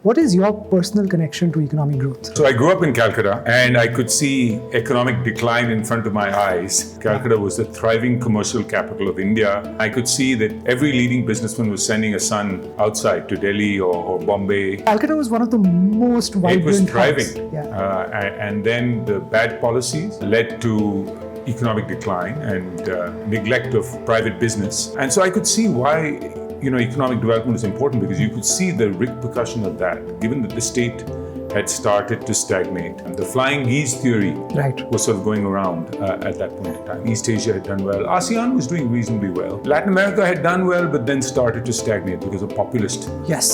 What is your personal connection to economic growth? So I grew up in Calcutta and I could see economic decline in front of my eyes. Calcutta was the thriving commercial capital of India. I could see that every leading businessman was sending a son outside to Delhi or Bombay. Calcutta was one of the most vibrant It was thriving. hubs. Yeah. And then the bad policies led to economic decline and neglect of private business. And so I could see why economic development is important, because you could see the repercussion of that, given that the state had started to stagnate. And the flying geese theory was sort of going around at that point in time. East Asia had done well. ASEAN was doing reasonably well. Latin America had done well, but then started to stagnate because of populist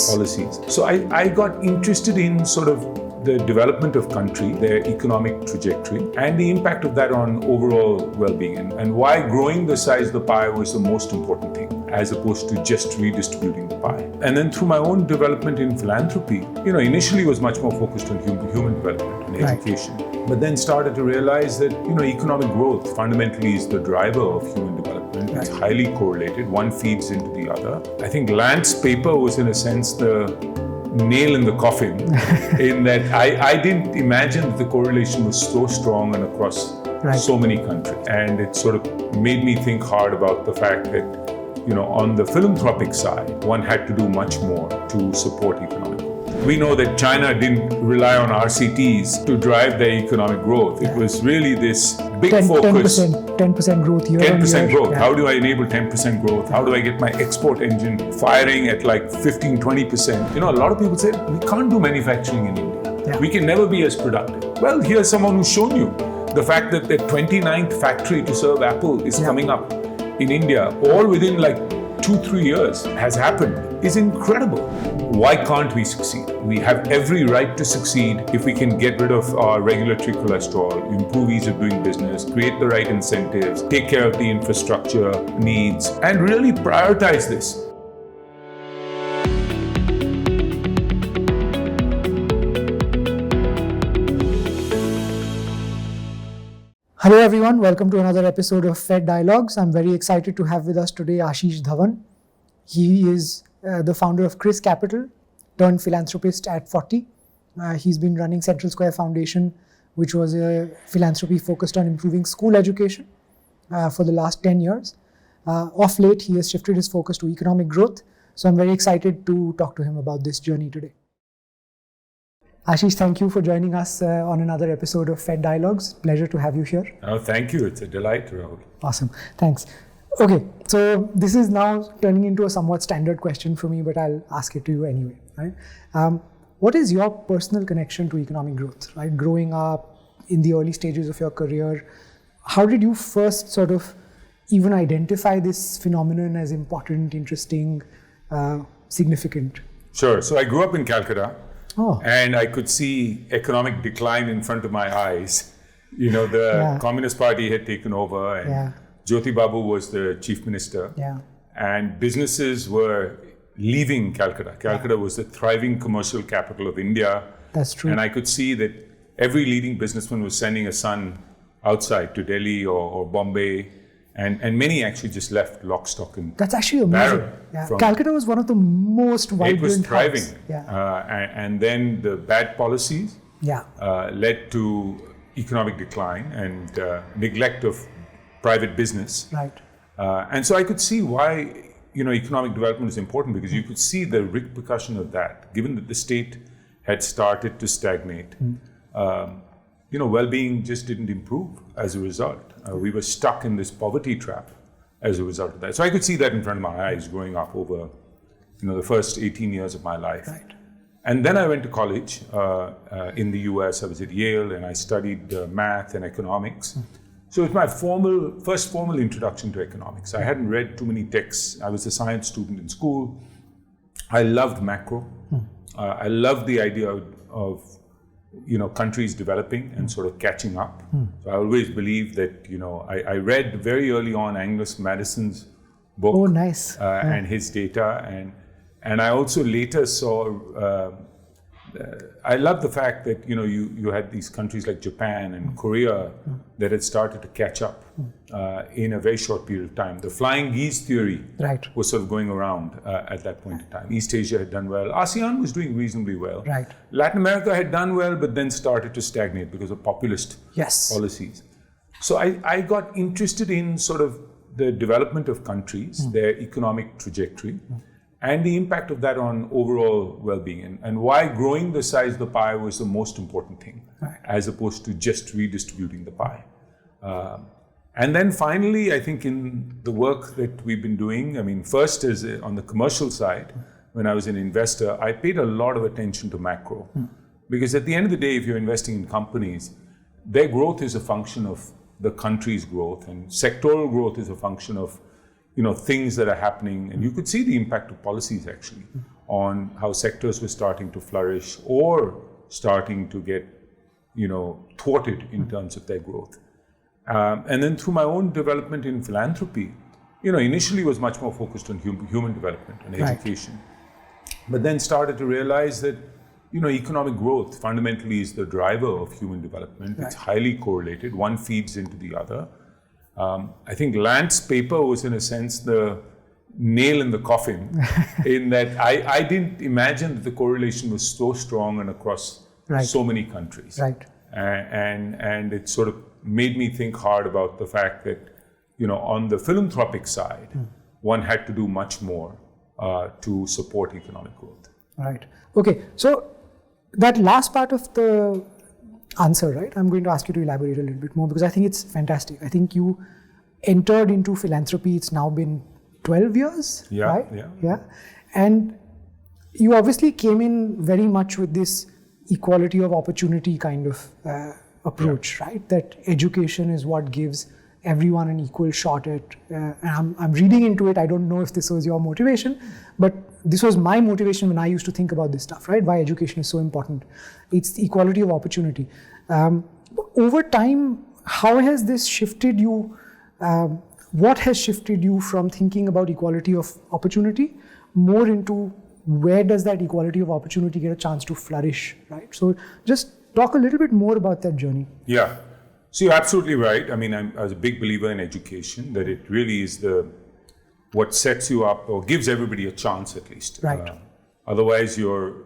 policies. So I got interested in sort of the development of country, their economic trajectory, and the impact of that on overall well-being, and why growing the size of the pie was the most important thing, as opposed to just redistributing the pie. And then through my own development in philanthropy, initially was much more focused on human development and education, but then started to realize that, economic growth fundamentally is the driver of human development. It's highly correlated. One feeds into the other. I think Lant's paper was, in a sense, the nail in the coffin in that I didn't imagine that the correlation was so strong and across so many countries. And it sort of made me think hard about the fact that, on the philanthropic side, one had to do much more to support economic growth. We know that China didn't rely on RCTs to drive their economic growth. It was really this big focus. 10% growth year 10% growth. How do I enable 10% growth? How do I get my export engine firing at like 15, 20%? A lot of people say, we can't do manufacturing in India. We can never be as productive. Well, here's someone who's shown you the fact that the 29th factory to serve Apple is coming up in India, all within like 2-3 years has happened, is incredible. Why can't we succeed? We have every right to succeed if we can get rid of our regulatory cholesterol, improve ease of doing business, create the right incentives, take care of the infrastructure needs, and really prioritize this. Hello everyone, welcome to another episode of Fed Dialogues. I'm very excited to have with us today Ashish Dhawan. He is the founder of Chris Capital, turned philanthropist at 40. He's been running Central Square Foundation, which was a philanthropy focused on improving school education for the last 10 years. Of late, he has shifted his focus to economic growth. So I'm very excited to talk to him about this journey today. Ashish, thank you for joining us on another episode of Fed Dialogues. Pleasure to have you here. Oh, thank you. It's a delight, Rahul. Awesome. Thanks. Okay, so this is now turning into a somewhat standard question for me, but I'll ask it to you anyway. Right? What is your personal connection to economic growth? Right, growing up in the early stages of your career, how did you first sort of even identify this phenomenon as important, interesting, significant? Sure. So I grew up in Calcutta. And I could see economic decline in front of my eyes. The Communist Party had taken over, and Jyoti Babu was the chief minister. And businesses were leaving Calcutta. Calcutta was the thriving commercial capital of India. That's true. And I could see that every leading businessman was sending a son outside to Delhi or Bombay. And many actually just left lock, stock, and that's actually amazing. Calcutta was one of the most vibrant hubs. It was thriving. And then the bad policies led to economic decline and neglect of private business. And so I could see why economic development is important, because you could see the repercussion of that, given that the state had started to stagnate. Well-being just didn't improve as a result. We were stuck in this poverty trap as a result of that. So I could see that in front of my eyes growing up over, the first 18 years of my life. And then I went to college in the US. I was at Yale and I studied math and economics. So it was my first formal introduction to economics. I hadn't read too many texts. I was a science student in school. I loved macro. I loved the idea of countries developing and sort of catching up. So I always believed that, I read very early on Angus Madison's book. Nice. And his data. And I also later saw I love the fact that you had these countries like Japan and Korea that had started to catch up in a very short period of time. The flying geese theory was sort of going around at that point in time. East Asia had done well. ASEAN was doing reasonably well. Latin America had done well, but then started to stagnate because of populist policies. So I got interested in sort of the development of countries, their economic trajectory, and the impact of that on overall well-being, and why growing the size of the pie was the most important thing, as opposed to just redistributing the pie. And then finally, I think in the work that we've been doing, I mean, first is on the commercial side, when I was an investor, I paid a lot of attention to macro. Because at the end of the day, if you're investing in companies, their growth is a function of the country's growth, and sectoral growth is a function of things that are happening, and you could see the impact of policies actually on how sectors were starting to flourish or starting to get, thwarted in terms of their growth. And then through my own development in philanthropy, initially was much more focused on human development and education, but then started to realize that, economic growth fundamentally is the driver of human development. It's highly correlated. One feeds into the other. I think Lant's paper was, in a sense, the nail in the coffin, in that I didn't imagine that the correlation was so strong and across so many countries. And it sort of made me think hard about the fact that, on the philanthropic side, one had to do much more to support economic growth. Okay. So that last part of the answer, I'm going to ask you to elaborate a little bit more, because I think it's fantastic. I think you entered into philanthropy, it's now been 12 years, right? Yeah. And you obviously came in very much with this equality of opportunity kind of approach, right? That education is what gives everyone an equal shot at, and I'm reading into it, I don't know if this was your motivation, but this was my motivation when I used to think about this stuff, right? Why education is so important. It's the equality of opportunity. Over time, how has this shifted you? What has shifted you from thinking about equality of opportunity more into where does that equality of opportunity get a chance to flourish, right? So just talk a little bit more about that journey. Yeah. So you're absolutely right. I mean, I was a big believer in education, that it really is what sets you up or gives everybody a chance, at least. Otherwise, your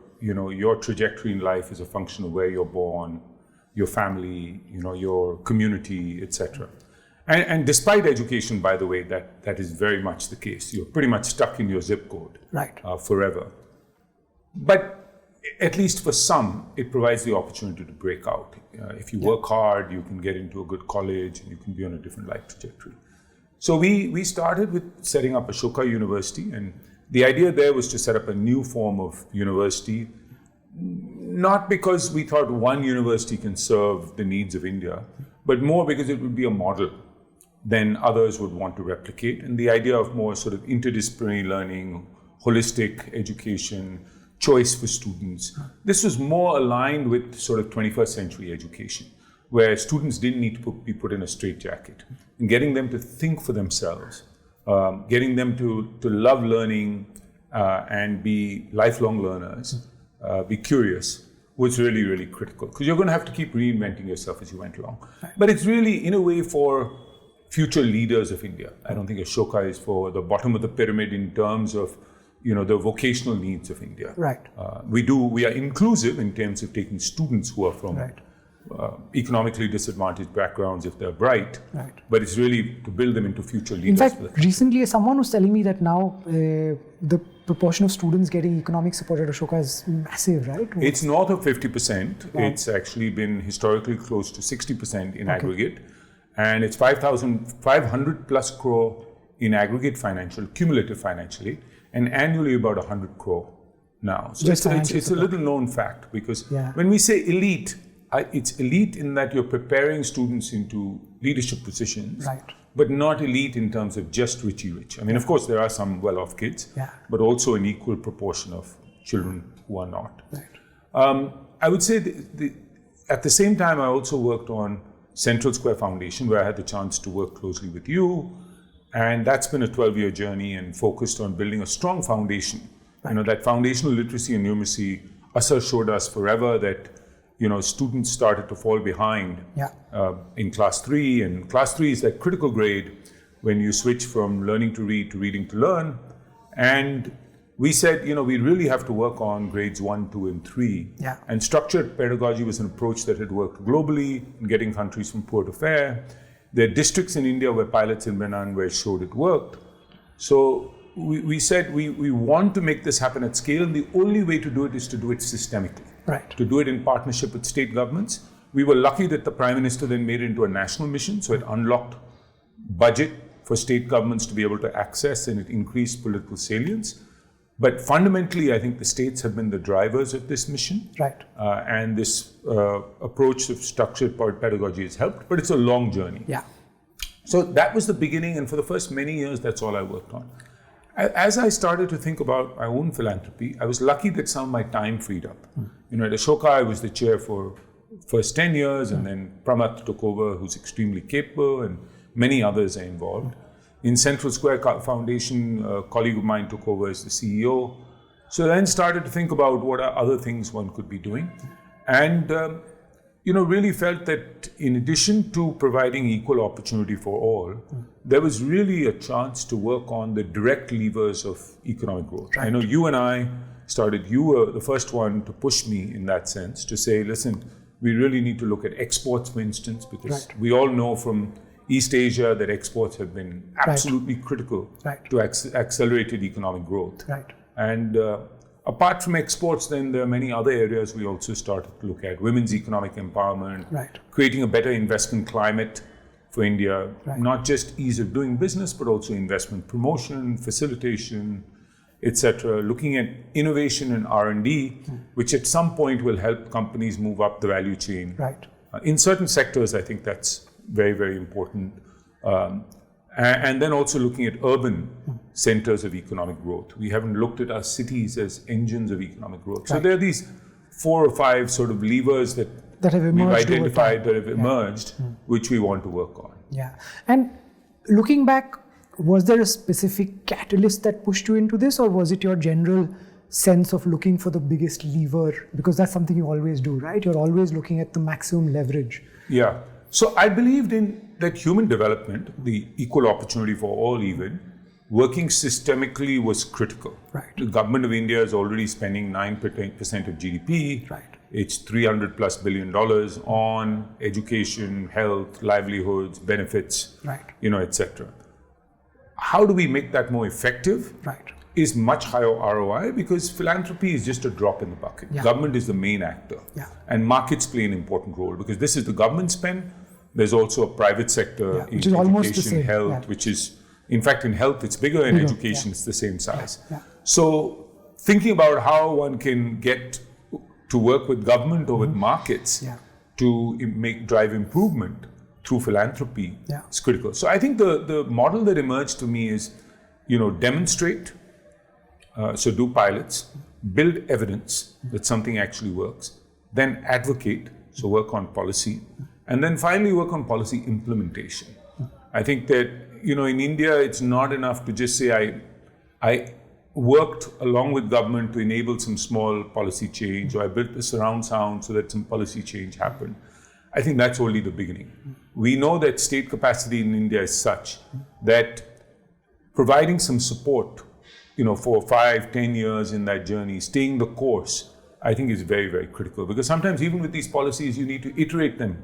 trajectory in life is a function of where you're born, your family, your community, etc. And despite education, by the way, that is very much the case. You're pretty much stuck in your zip code forever. But at least for some, it provides the opportunity to break out. If you work hard, you can get into a good college, and you can be on a different life trajectory. So we started with setting up Ashoka University, and the idea there was to set up a new form of university, not because we thought one university can serve the needs of India, but more because it would be a model then others would want to replicate. And the idea of more sort of interdisciplinary learning, holistic education, choice for students. This was more aligned with sort of 21st century education, where students didn't need to be put in a straitjacket, and getting them to think for themselves, getting them to love learning and be lifelong learners, be curious, was really, really critical. Because you're going to have to keep reinventing yourself as you went along. But it's really, in a way, for future leaders of India. I don't think Ashoka is for the bottom of the pyramid in terms of the vocational needs of India. We are inclusive in terms of taking students who are from economically disadvantaged backgrounds if they're bright, but it's really to build them into future leaders. In fact, recently someone was telling me that now the proportion of students getting economic support at Ashoka is massive, right? It's north of 50%. Wow. It's actually been historically close to 60% in aggregate, and it's 5,500 plus crore in aggregate cumulative financially, and annually about 100 crore now. So it's a little known fact, because when we say elite, it's elite in that you're preparing students into leadership positions, but not elite in terms of just richy rich. I mean, of course, there are some well-off kids, but also an equal proportion of children who are not. I would say at the same time, I also worked on Central Square Foundation, where I had the chance to work closely with you. And that's been a 12-year journey and focused on building a strong foundation. That foundational literacy and numeracy Asar showed us forever that, students started to fall behind in class 3. And class 3 is that critical grade when you switch from learning to read to reading to learn. And we said, we really have to work on grades 1, 2, and 3. Yeah. And structured pedagogy was an approach that had worked globally in getting countries from poor to fair. There are districts in India where pilots in Benin where showed it worked. So we said we want to make this happen at scale, and the only way to do it is to do it systemically. Right. To do it in partnership with state governments. We were lucky that the Prime Minister then made it into a national mission, so it unlocked budget for state governments to be able to access, and it increased political salience. But fundamentally, I think the states have been the drivers of this mission. Right. And this approach of structured pedagogy has helped, but it's a long journey. Yeah. So that was the beginning, and for the first many years, that's all I worked on. As I started to think about my own philanthropy, I was lucky that some of my time freed up. At Ashoka, I was the chair for first 10 years, and then Pramath took over, who's extremely capable, and many others are involved. In Central Square Foundation, a colleague of mine took over as the CEO. So then started to think about what are other things one could be doing. And really felt that in addition to providing equal opportunity for all, there was really a chance to work on the direct levers of economic growth. Right. I know you and I started, you were the first one to push me in that sense, to say, listen, we really need to look at exports, for instance, because we all know from East Asia that exports have been absolutely critical to accelerated economic growth. Right. And apart from exports, then there are many other areas we also started to look at. Women's economic empowerment, creating a better investment climate for India, not just ease of doing business, but also investment promotion, facilitation, etc. Looking at innovation and R&D, which at some point will help companies move up the value chain. Right. In certain sectors, I think that's very, very important. And then also looking at urban centers of economic growth. We haven't looked at our cities as engines of economic growth. So there are these 4 or 5 sort of levers that have emerged, we've identified, that have emerged, which we want to work on. Yeah. And looking back, was there a specific catalyst that pushed you into this, or was it your general sense of looking for the biggest lever? Because that's something you always do, right? You're always looking at the maximum leverage. Yeah. So I believed in that human development, the equal opportunity for all even, working systemically was critical. Right. The government of India is already spending 9% of GDP. Right. It's $300+ billion on education, health, livelihoods, benefits, etc. How do we make that more effective? Right. Is much higher ROI, because philanthropy is just a drop in the bucket. Yeah. Government is the main actor. Yeah. And markets play an important role, because this is the government spend. There's also a private sector in which is almost the education, same. health, which is, in fact, in health it's bigger, in education it's the same size. So thinking about how one can get to work with government or with markets to drive improvement through philanthropy is critical. So I think the model that emerged to me is, demonstrate, so do pilots, build evidence that something actually works, then advocate, so work on policy, and then finally work on policy implementation. I think that, in India, it's not enough to just say, I worked along with government to enable some small policy change, or I built the surround sound so that some policy change happened. I think that's only the beginning. We know that state capacity in India is such that providing some support, for 5, 10 years in that journey, staying the course, I think is very, very critical. Because sometimes even with these policies, you need to iterate them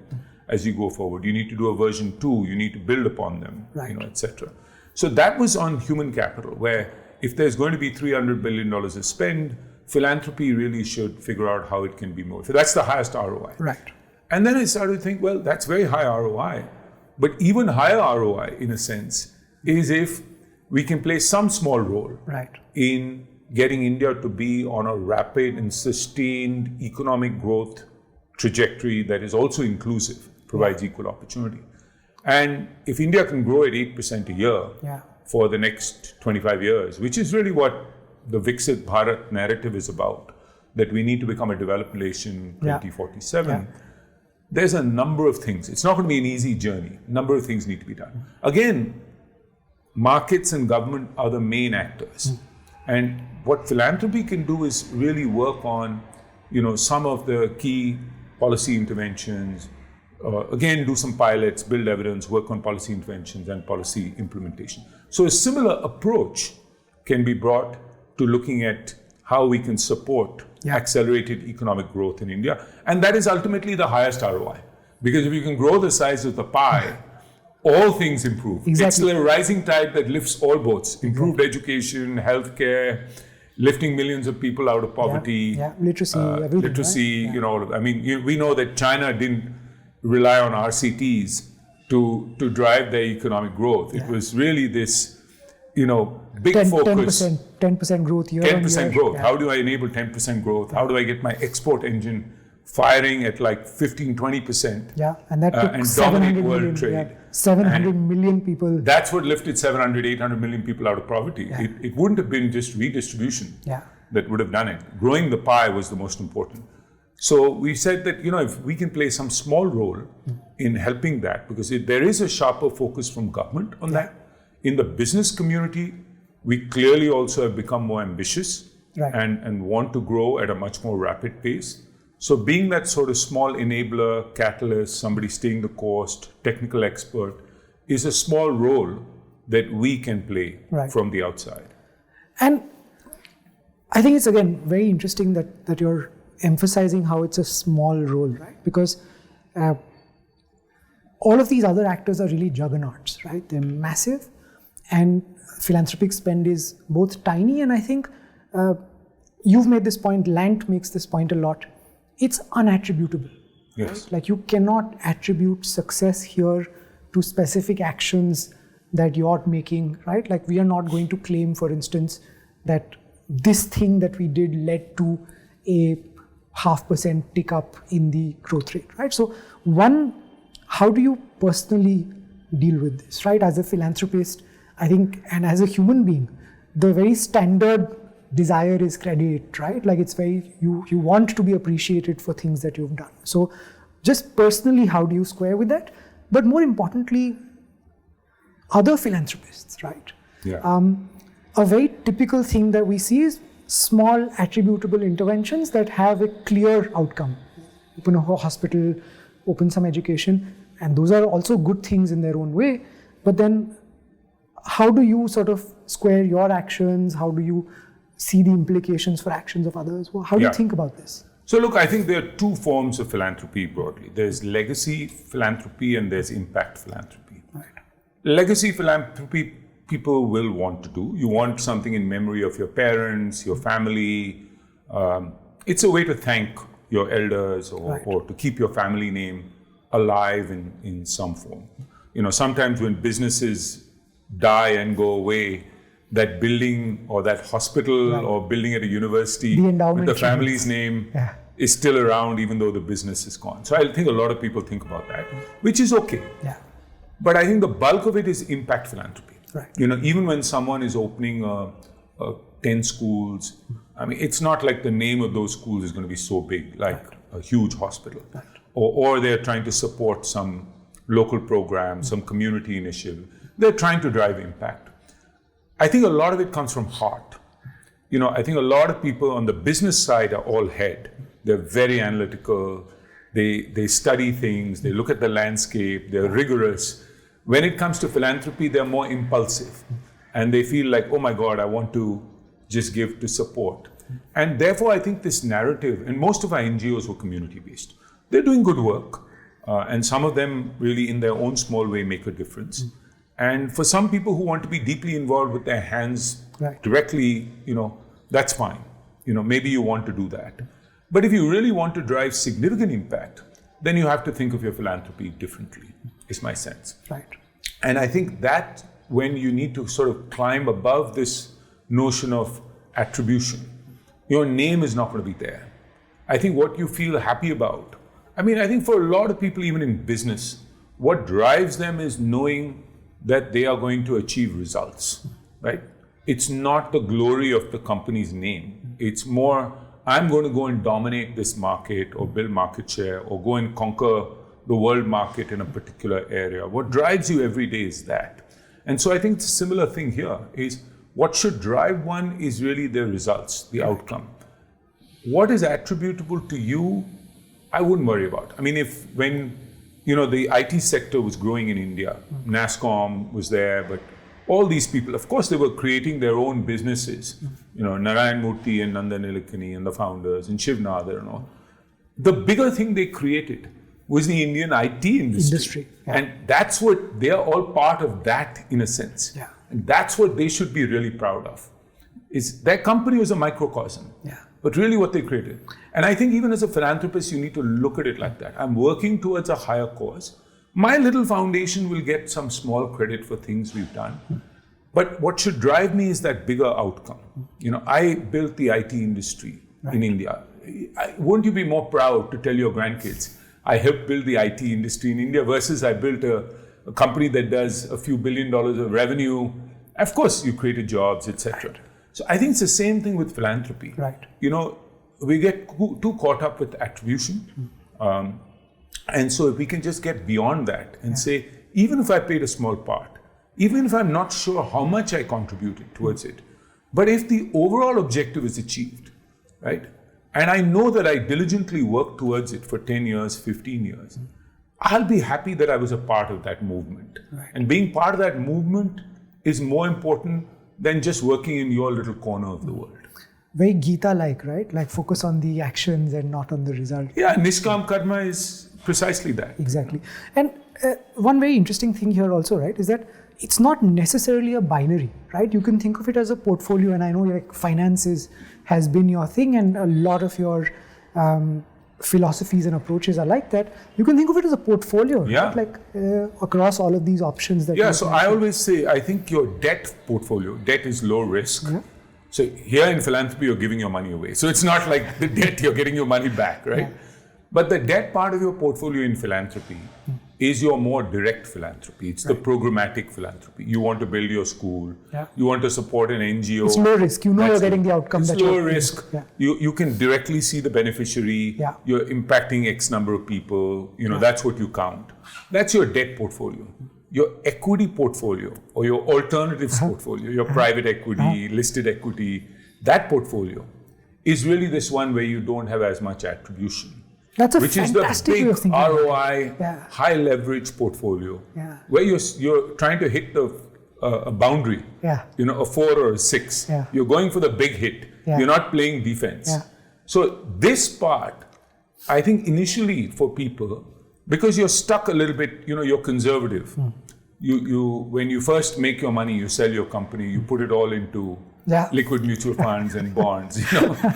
as you go forward. You need to do a version 2, you need to build upon them, etc. So that was on human capital, where if there's going to be $300 billion of spend, philanthropy really should figure out how it can be more. So that's the highest ROI. Right. And then I started to think, well, that's very high ROI. But even higher ROI, in a sense, is if we can play some small role in getting India to be on a rapid and sustained economic growth trajectory that is also inclusive, provides equal opportunity. And if India can grow at 8% a year for the next 25 years, which is really what the Viksit Bharat narrative is about, that we need to become a developed nation 2047, there's a number of things. It's not going to be an easy journey. A number of things need to be done. Again, markets and government are the main actors. And what philanthropy can do is really work on some of the key policy interventions, again, do some pilots, build evidence, work on policy interventions and policy implementation. So a similar approach can be brought to looking at how we can support accelerated economic growth in India. And that is ultimately the highest ROI. Because if you can grow the size of the pie, all things improve. Exactly. It's the rising tide that lifts all boats. Improved education, healthcare, lifting millions of people out of poverty. Literacy, everything. Literacy, we know that China didn't rely on RCTs to drive their economic growth. It was really this, big focus. 10% growth year 10% growth. Yeah. How do I enable 10% growth? How do I get my export engine firing at like 15-20%? Yeah, and that took and 700 dominate world million, trade. 700 million people. That's what lifted 700, 800 million people out of poverty. Yeah. It wouldn't have been just redistribution that would have done it. Growing the pie was the most important. So we said that, if we can play some small role in helping that, because there is a sharper focus from government on that. In the business community, we clearly also have become more ambitious and want to grow at a much more rapid pace. So being that sort of small enabler, catalyst, somebody staying the course, technical expert, is a small role that we can play from the outside. And I think it's, again, very interesting that you're emphasizing how it's a small role, right? Because all of these other actors are really juggernauts, right? They're massive, and philanthropic spend is both tiny, and I think you've made this point, Lant makes this point a lot. It's unattributable. Yes. Right? Like, you cannot attribute success here to specific actions that you're making, right? Like, we are not going to claim, for instance, that this thing that we did led to a 0.5% tick up in the growth rate, right? So one, how do you personally deal with this, right? As a philanthropist, I think, and as a human being, the very standard desire is credit, right? Like, it's very, you want to be appreciated for things that you've done. So just personally, how do you square with that? But more importantly, other philanthropists, right? Yeah. A very typical thing that we see is small attributable interventions that have a clear outcome. Open a hospital, open some education, and those are also good things in their own way. But then how do you sort of square your actions? How do you see the implications for actions of others? How do you think about this? So look, I think there are two forms of philanthropy broadly. There's legacy philanthropy and there's impact philanthropy. Right. Legacy philanthropy, people will want to do. You want something in memory of your parents, your family. It's a way to thank your elders or to keep your family name alive in some form. Sometimes when businesses die and go away, that building or that hospital or building at a university with the family's name is still around even though the business is gone. So I think a lot of people think about that, which is okay. Yeah. But I think the bulk of it is impact philanthropy. Right. Even when someone is opening 10 schools, I mean, it's not like the name of those schools is going to be so big, like a huge hospital. Right. Or they're trying to support some local program, some community initiative. They're trying to drive impact. I think a lot of it comes from heart. I think a lot of people on the business side are all head. They're very analytical. They study things. They look at the landscape. They're rigorous. When it comes to philanthropy, they're more impulsive. And they feel like, oh my God, I want to just give to support. And therefore, I think this narrative, and most of our NGOs were community-based. They're doing good work. And some of them really in their own small way make a difference. And for some people who want to be deeply involved with their hands directly, that's fine. Maybe you want to do that. But if you really want to drive significant impact, then you have to think of your philanthropy differently, is my sense. Right. And I think that when you need to sort of climb above this notion of attribution, your name is not going to be there. I think what you feel happy about, I think for a lot of people, even in business, what drives them is knowing that they are going to achieve results, right? It's not the glory of the company's name. It's more, I'm going to go and dominate this market or build market share or go and conquer the world market in a particular area. What drives you every day is that. And so I think it's a similar thing here, is what should drive one is really the results, the outcome. what is attributable to you, I wouldn't worry about. I mean, when the IT sector was growing in India, NASSCOM was there, but all these people, of course, they were creating their own businesses. Narayan Murthy and Nandan Nilekani and the founders and Shiv Nadar and all. The bigger thing they created was the Indian IT industry. Yeah. And that's what, they are all part of that in a sense. Yeah. And that's what they should be really proud of. Is their company was a microcosm. Yeah. But really what they created. And I think even as a philanthropist, you need to look at it like that. I'm working towards a higher cause. My little foundation will get some small credit for things we've done. But what should drive me is that bigger outcome. I built the IT industry in India. Won't you be more proud to tell your grandkids, I helped build the IT industry in India versus I built a company that does a few $1 billion of revenue. Of course, you created jobs, etc. Right. So I think it's the same thing with philanthropy. Right. We get too caught up with attribution. And so if we can just get beyond that and say, even if I played a small part, even if I'm not sure how much I contributed towards it, but if the overall objective is achieved, right? And I know that I diligently worked towards it for 10 years, 15 years, I'll be happy that I was a part of that movement. Right. And being part of that movement is more important than just working in your little corner of the world. Very Gita-like, right? Like focus on the actions and not on the result. Yeah, Nishkam Karma is precisely that. Exactly. And one very interesting thing here also, right, is that it's not necessarily a binary, right? You can think of it as a portfolio, and I know like finances has been your thing, and a lot of your philosophies and approaches are like that. You can think of it as a portfolio, right? Like across all of these options that. Yeah, so I always say, I think your debt portfolio, debt is low risk. Yeah. So here in philanthropy, you're giving your money away. So it's not like the debt, you're getting your money back, right? Yeah. But the debt part of your portfolio in philanthropy is your more direct philanthropy. It's the programmatic philanthropy. You want to build your school. Yeah. You want to support an NGO. It's low risk. You know you're getting the outcome. It's low risk. Yeah. You can directly see the beneficiary. Yeah. You're impacting X number of people. That's what you count. That's your debt portfolio. Your equity portfolio or your alternatives portfolio, your private equity, listed equity, that portfolio is really this one where you don't have as much attribution. That's a which is the big ROI, high leverage portfolio, where you're trying to hit a boundary, a 4 or a 6. Yeah. You're going for the big hit. Yeah. You're not playing defense. Yeah. So this part, I think initially for people, because you're stuck a little bit, you're conservative. You when you first make your money, you sell your company, you put it all into liquid mutual funds and bonds,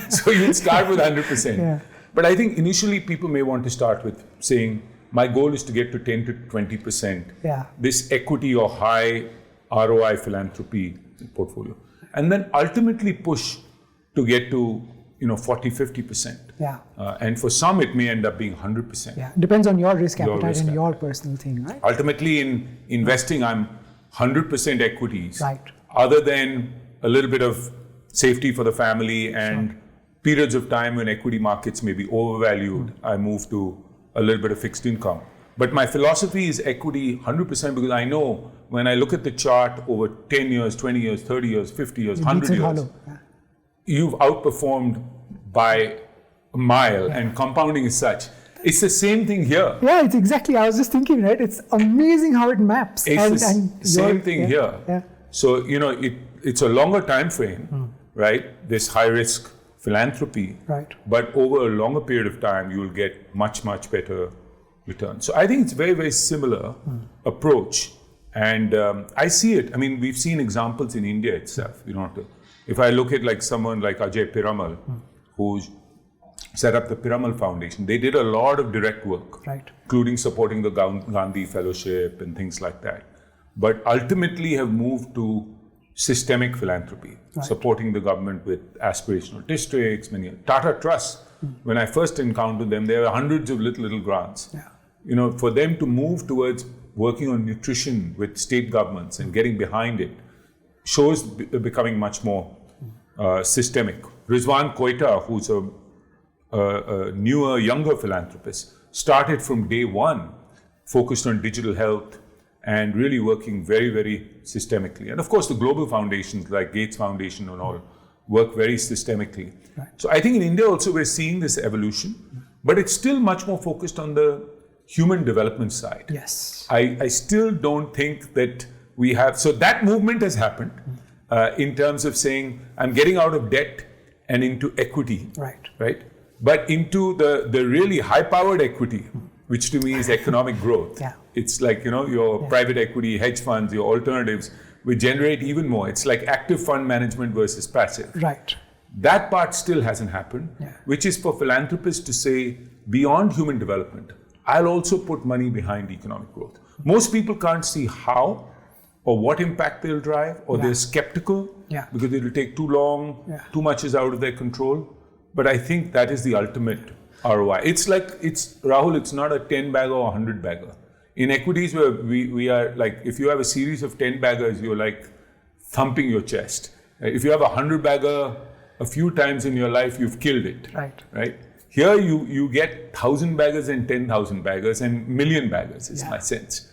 So you start with 100%. Yeah. But I think initially people may want to start with saying, my goal is to get to 10 to 20%. Yeah. This equity or high ROI philanthropy portfolio. And then ultimately push to get to 40, 50%. Yeah. And for some, it may end up being 100%. Yeah. Depends on your risk appetite and your personal thing, right? Ultimately, in investing, I'm 100% equities. Right. Other than a little bit of safety for the family and periods of time when equity markets may be overvalued, I move to a little bit of fixed income. But my philosophy is equity 100% because I know when I look at the chart over 10 years, 20 years, 30 years, 50 years, 100 years, you've outperformed by a mile, and compounding is such. It's the same thing here. Yeah, it's exactly. I was just thinking, right? It's amazing how it maps. It's the same thing here. Yeah. So, it's a longer time frame, right? This high risk philanthropy. Right. But over a longer period of time, you will get much, much better return. So I think it's very, very similar approach. And I see it. I mean, we've seen examples in India itself. If I look at like someone like Ajay Piramal, who set up the Piramal Foundation, they did a lot of direct work, including supporting the Gandhi Fellowship and things like that. But ultimately have moved to systemic philanthropy, supporting the government with aspirational districts, many Tata Trust. When I first encountered them, there were hundreds of little grants. Yeah. For them to move towards working on nutrition with state governments and getting behind it shows becoming much more systemic. Rizwan Koita, who's a newer, younger philanthropist, started from day one, focused on digital health and really working very, very systemically. And of course, the global foundations like Gates Foundation and all work very systemically. Right. So I think in India also we're seeing this evolution, but it's still much more focused on the human development side. Yes. I still don't think that we have, so that movement has happened in terms of saying, I'm getting out of debt and into equity. Right? But into the really high-powered equity, which to me is economic growth. Yeah. It's like, your private equity, hedge funds, your alternatives, we generate even more. It's like active fund management versus passive. Right. That part still hasn't happened, which is for philanthropists to say, beyond human development, I'll also put money behind economic growth. Most people can't see how or what impact they'll drive, or they're skeptical because it'll take too long, too much is out of their control. But I think that is the ultimate ROI. Rahul, it's not a 10 bagger or 100 bagger. In equities, where we are like, if you have a series of 10 baggers, you're like thumping your chest. If you have a 100 bagger a few times in your life, you've killed it. Right? Here you get 1,000 baggers and 10,000 baggers and million baggers is my sense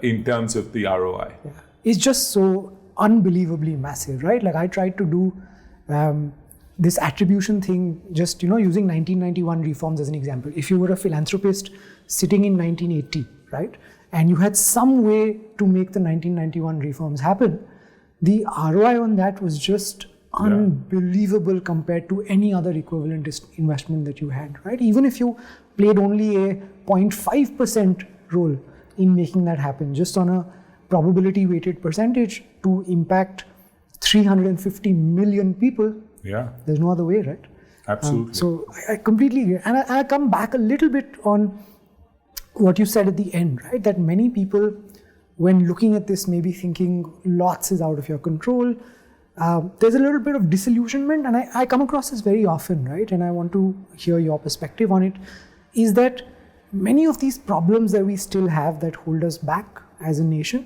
in terms of the ROI. Yeah. It's just so unbelievably massive, right? Like I tried to do this attribution thing, just using 1991 reforms as an example. If you were a philanthropist sitting in 1980, right, and you had some way to make the 1991 reforms happen, the ROI on that was just unbelievable compared to any other equivalent investment that you had, right? Even if you played only a 0.5% role in making that happen, just on a probability weighted percentage to impact 350 million people, there's no other way, right? Absolutely. So I completely agree. And I come back a little bit on what you said at the end, right? That many people, when looking at this, may be thinking lots is out of your control. There's a little bit of disillusionment, and I come across this very often, right? And I want to hear your perspective on it, is that many of these problems that we still have that hold us back as a nation,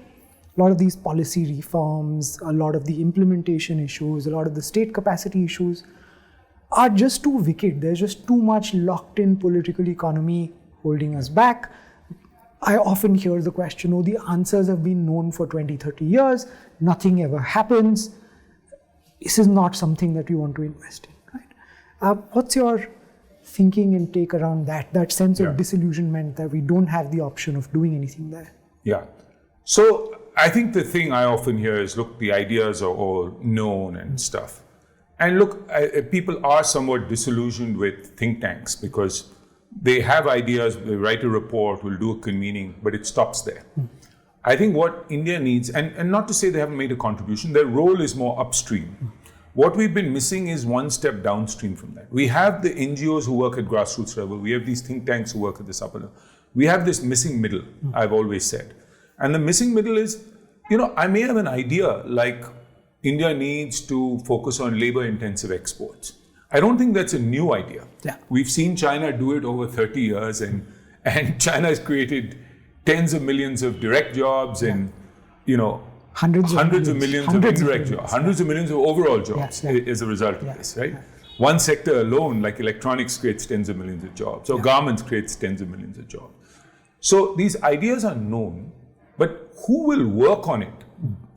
a lot of these policy reforms, a lot of the implementation issues, a lot of the state capacity issues are just too wicked. There's just too much locked in political economy holding us back. I often hear the question, the answers have been known for 20, 30 years, nothing ever happens. This is not something that you want to invest in, right? What's your thinking and take around that sense of disillusionment that we don't have the option of doing anything there? Yeah. So I think the thing I often hear is, look, the ideas are all known and stuff. And look, people are somewhat disillusioned with think tanks because they have ideas, they write a report, will do a convening, but it stops there. I think what India needs, and not to say they haven't made a contribution, their role is more upstream. What we've been missing is one step downstream from that. We have the NGOs who work at grassroots level. We have these think tanks who work at this upper level. We have this missing middle, I've always said. And the missing middle is, I may have an idea like India needs to focus on labor-intensive exports. I don't think that's a new idea. We've seen China do it over 30 years, and China has created tens of millions of direct jobs and, hundreds of millions of indirect jobs, hundreds of millions of overall jobs as a result of this, right? One sector alone, like electronics, creates tens of millions of jobs, or garments creates tens of millions of jobs. So these ideas are known, but who will work on it?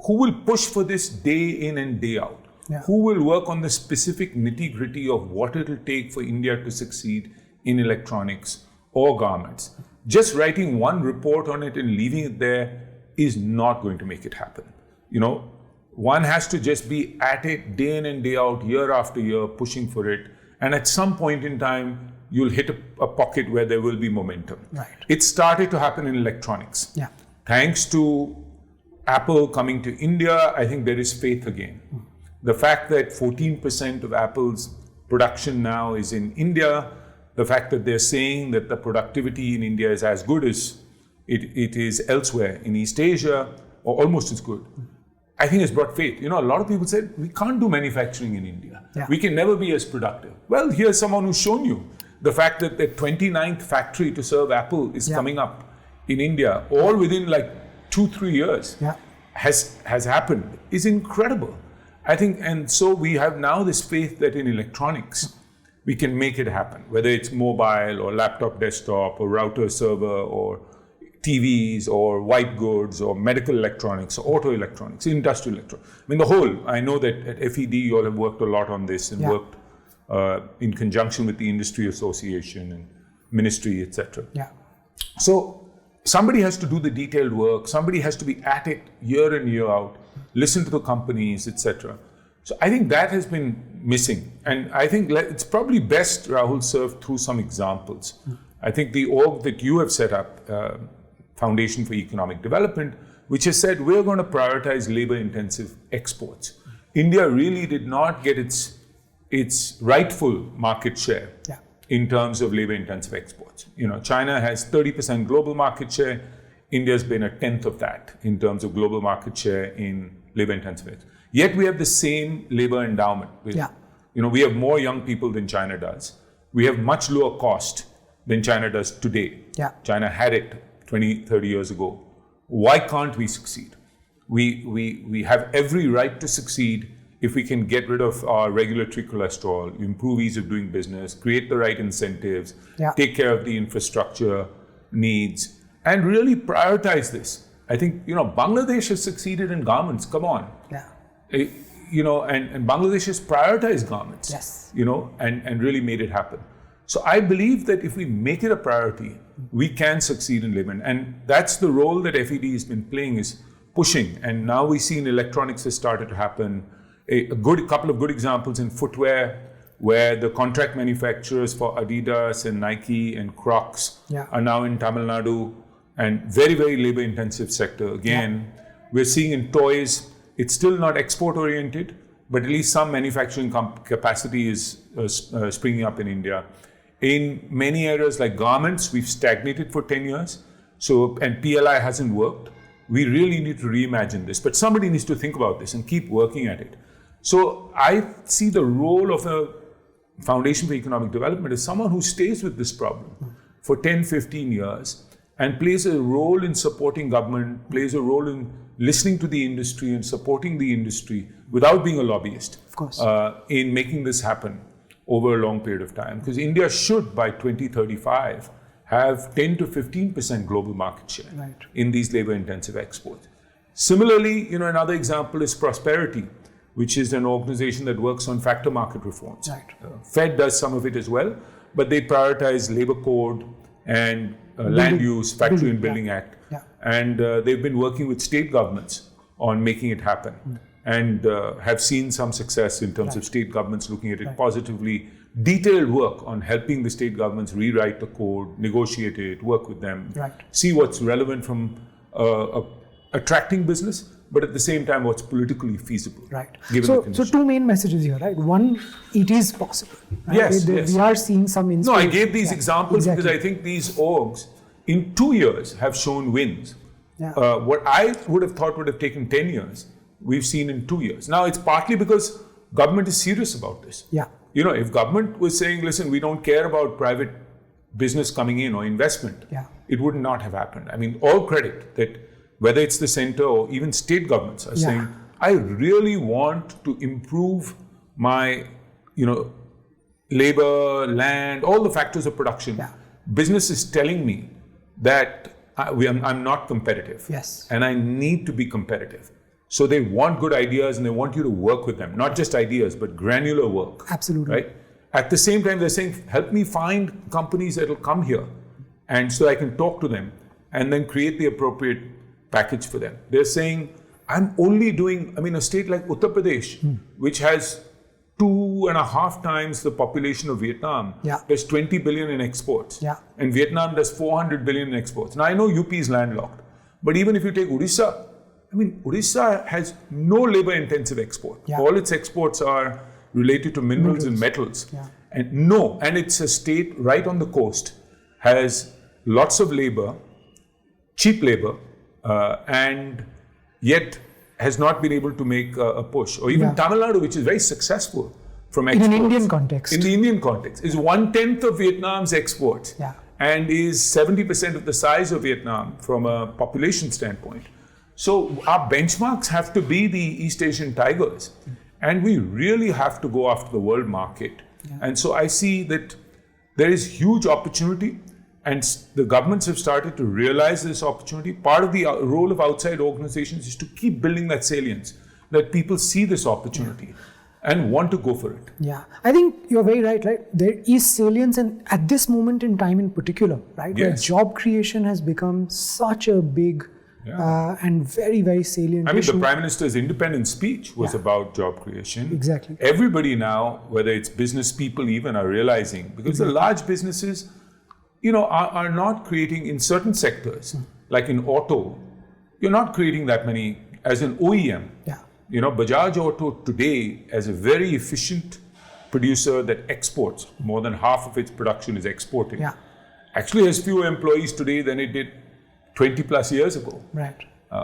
Who will push for this day in and day out? Who will work on the specific nitty-gritty of what it'll take for India to succeed in electronics or garments? Just writing one report on it and leaving it there is not going to make it happen. One has to just be at it day in and day out, year after year, pushing for it. And at some point in time, you'll hit a pocket where there will be momentum. Right. It started to happen in electronics. Thanks to Apple coming to India, I think there is faith again. The fact that 14% of Apple's production now is in India, the fact that they're saying that the productivity in India is as good as it is elsewhere in East Asia, or almost as good, I think has brought faith. A lot of people said, we can't do manufacturing in India. We can never be as productive. Well, here's someone who's shown you the fact that the 29th factory to serve Apple is coming up in India, all within like 2-3 years, has happened, is incredible. I think, and so we have now this faith that in electronics, we can make it happen, whether it's mobile or laptop, desktop, or router, server, or TVs or white goods or medical electronics or auto electronics, industrial electronics. I mean, the whole, I know that at FED you all have worked a lot on this and worked in conjunction with the industry association and ministry, etc. Yeah. So somebody has to do the detailed work. Somebody has to be at it year in, year out, listen to the companies, etc. So I think that has been missing. And I think it's probably best, Rahul, served through some examples. I think the org that you have set up, Foundation for Economic Development, which has said we're going to prioritize labor-intensive exports. India really did not get its rightful market share in terms of labor-intensive exports. China has 30% global market share. India's been a tenth of that in terms of global market share in labor-intensive exports. Yet we have the same labor endowment. We have more young people than China does. We have much lower cost than China does today. China had it 20, 30 years ago. Why can't we succeed? We have every right to succeed if we can get rid of our regulatory cholesterol, improve ease of doing business, create the right incentives, take care of the infrastructure needs, and really prioritize this. I think, Bangladesh has succeeded in garments. Come on. And Bangladesh has prioritized garments, and really made it happen. So I believe that if we make it a priority, we can succeed in labor. And that's the role that FED has been playing, is pushing. And now we see in electronics has started to happen. A couple of good examples in footwear, where the contract manufacturers for Adidas and Nike and Crocs are now in Tamil Nadu, and very, very labor intensive sector. Again, we're seeing in toys, it's still not export oriented, but at least some manufacturing capacity is springing up in India. In many areas like garments, we've stagnated for 10 years. And PLI hasn't worked. We really need to reimagine this, but somebody needs to think about this and keep working at it. So I see the role of a Foundation for Economic Development as someone who stays with this problem for 10, 15 years and plays a role in supporting government, plays a role in listening to the industry and supporting the industry without being a lobbyist, of course, in making this happen over a long period of time. Because India should, by 2035, have 10 to 15% global market share in these labor-intensive exports. Similarly, another example is Prosperity, which is an organization that works on factor market reforms. Fed does some of it as well, but they prioritize labor code and land use, Factory and Building Act. And they've been working with state governments on making it happen, and have seen some success in terms of state governments looking at it positively. Detailed work on helping the state governments rewrite the code, negotiate it, work with them, see what's relevant from attracting business, but at the same time what's politically feasible. So two main messages here, right? One, it is possible. Yes. We are seeing some inspiration. No, I gave these examples because I think these orgs in 2 years have shown wins. What I would have thought would have taken 10 years, we've seen in 2 years. Now, it's partly because government is serious about this. If government was saying, listen, we don't care about private business coming in or investment, it would not have happened. I mean, all credit that whether it's the center or even state governments are saying, I really want to improve my, labor, land, all the factors of production. Business is telling me that I'm not competitive. And I need to be competitive. So they want good ideas and they want you to work with them, not just ideas, but granular work. Absolutely. Right? At the same time, they're saying, help me find companies that will come here, and so I can talk to them and then create the appropriate package for them. They're saying, I'm only doing, a state like Uttar Pradesh, which has 2.5 times the population of Vietnam, does 20 billion in exports. And Vietnam does 400 billion in exports. Now, I know UP is landlocked, but even if you take Odisha, Odisha has no labor-intensive export. All its exports are related to minerals and metals. And it's a state right on the coast, has lots of labor, cheap labor, and yet has not been able to make a push. Or even Tamil Nadu, which is very successful from exports. In an Indian context. In the Indian context, is 1/10 of Vietnam's exports, and is 70% of the size of Vietnam from a population standpoint. So our benchmarks have to be the East Asian tigers, and we really have to go after the world market. And so I see that there is huge opportunity. And the governments have started to realize this opportunity. Part of the role of outside organizations is to keep building that salience, that people see this opportunity and want to go for it. Yeah, I think you're very right. There is salience, and at this moment in time in particular, right, where job creation has become such a big and very, very salient I mean, issue. the Prime Minister's independent speech was about job creation. Exactly. Everybody now, whether it's business people even, are realizing, because the large businesses, are not creating in certain sectors, like in auto, you're not creating that many as an OEM. Yeah. Bajaj Auto today, as a very efficient producer that exports, more than half of its production is exporting, actually has fewer employees today than it did 20 plus years ago. Right.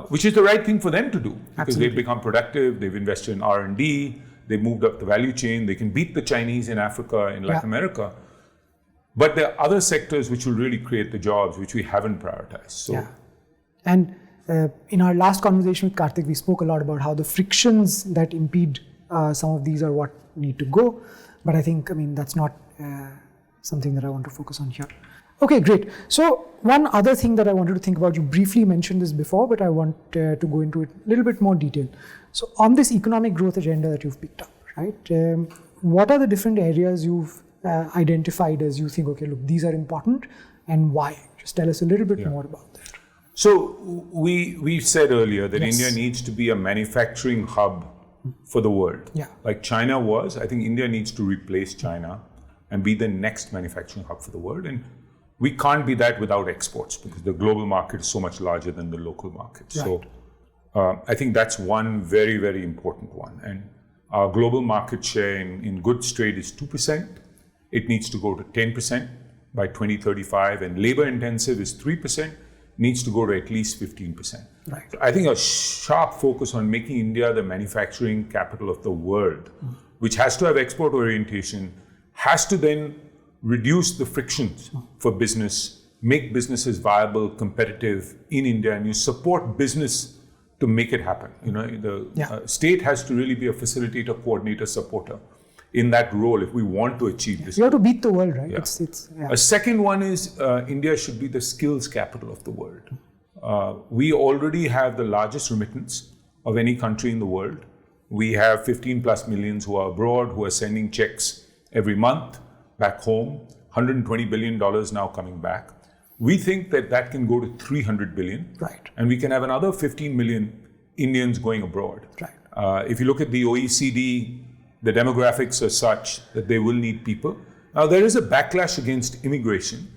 Which is the right thing for them to do, because Absolutely. they've become productive, they've invested in R&D, they've moved up the value chain, they can beat the Chinese in Africa, in Latin America. But there are other sectors which will really create the jobs, which we haven't prioritized. So, And in our last conversation with Karthik, we spoke a lot about how the frictions that impede some of these are what need to go. But I think, that's not something that I want to focus on here. Okay, great. So one other thing that I wanted to think about, you briefly mentioned this before, but I want to go into it a little bit more detail. So on this economic growth agenda that you've picked up, right, what are the different areas you've identified as you think, okay, look, these are important, and why? Just tell us a little bit more about that. So we said earlier that India needs to be a manufacturing hub for the world. Yeah. Like China was. I think India needs to replace China and be the next manufacturing hub for the world. And we can't be that without exports, because the global market is so much larger than the local market. Right. So I think that's one very, very important one. And our global market share in goods trade is 2%. It needs to go to 10% by 2035. And labor intensive is 3%. Needs to go to at least 15%. Right. So I think a sharp focus on making India the manufacturing capital of the world, which has to have export orientation, has to then reduce the frictions for business, make businesses viable, competitive in India, and you support business to make it happen. The state has to really be a facilitator, coordinator, supporter in that role if we want to achieve this. You have to beat the world, right? Yeah. A second one is India should be the skills capital of the world. We already have the largest remittance of any country in the world. We have 15 plus millions who are abroad, who are sending checks every month back home, $120 billion now coming back. We think that can go to 300 billion. Right. And we can have another 15 million Indians going abroad. Right. If you look at the OECD, the demographics are such that they will need people. Now, there is a backlash against immigration,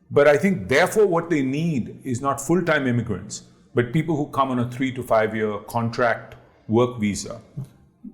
but I think therefore what they need is not full-time immigrants, but people who come on a 3 to 5 year contract work visa.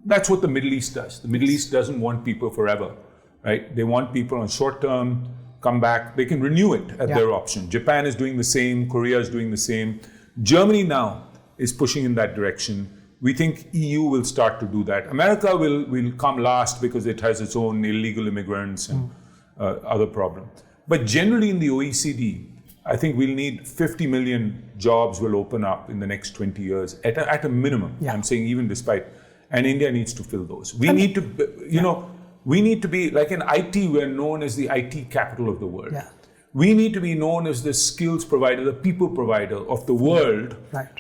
That's what the Middle East does. The Middle East doesn't want people forever, right? They want people on short term, come back. They can renew it at their option. Japan is doing the same. Korea is doing the same. Germany now is pushing in that direction. We think EU will start to do that. America will come last because it has its own illegal immigrants and other problems. But generally in the OECD, I think we'll need 50 million jobs will open up in the next 20 years at a minimum. Yeah. I'm saying even despite, and India needs to fill those. We need to, we need to be like in IT, we're known as the IT capital of the world. Yeah. We need to be known as the skills provider, the people provider of the world,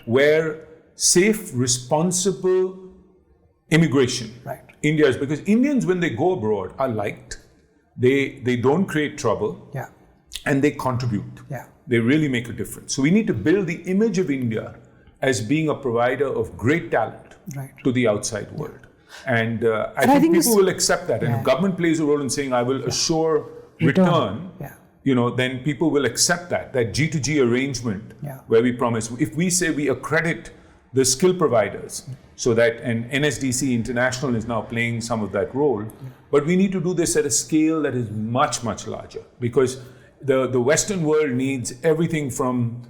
where safe, responsible immigration. Right. India is, because Indians, when they go abroad, are liked. They don't create trouble. Yeah. And they contribute. Yeah. They really make a difference. So we need to build the image of India as being a provider of great talent to the outside world. And I think people will accept that. And if government plays a role in saying, I will assure return, then people will accept that G2G arrangement where we promise, if we say we accredit the skill providers, so that, and NSDC International is now playing some of that role, but we need to do this at a scale that is much, much larger, because the Western world needs everything from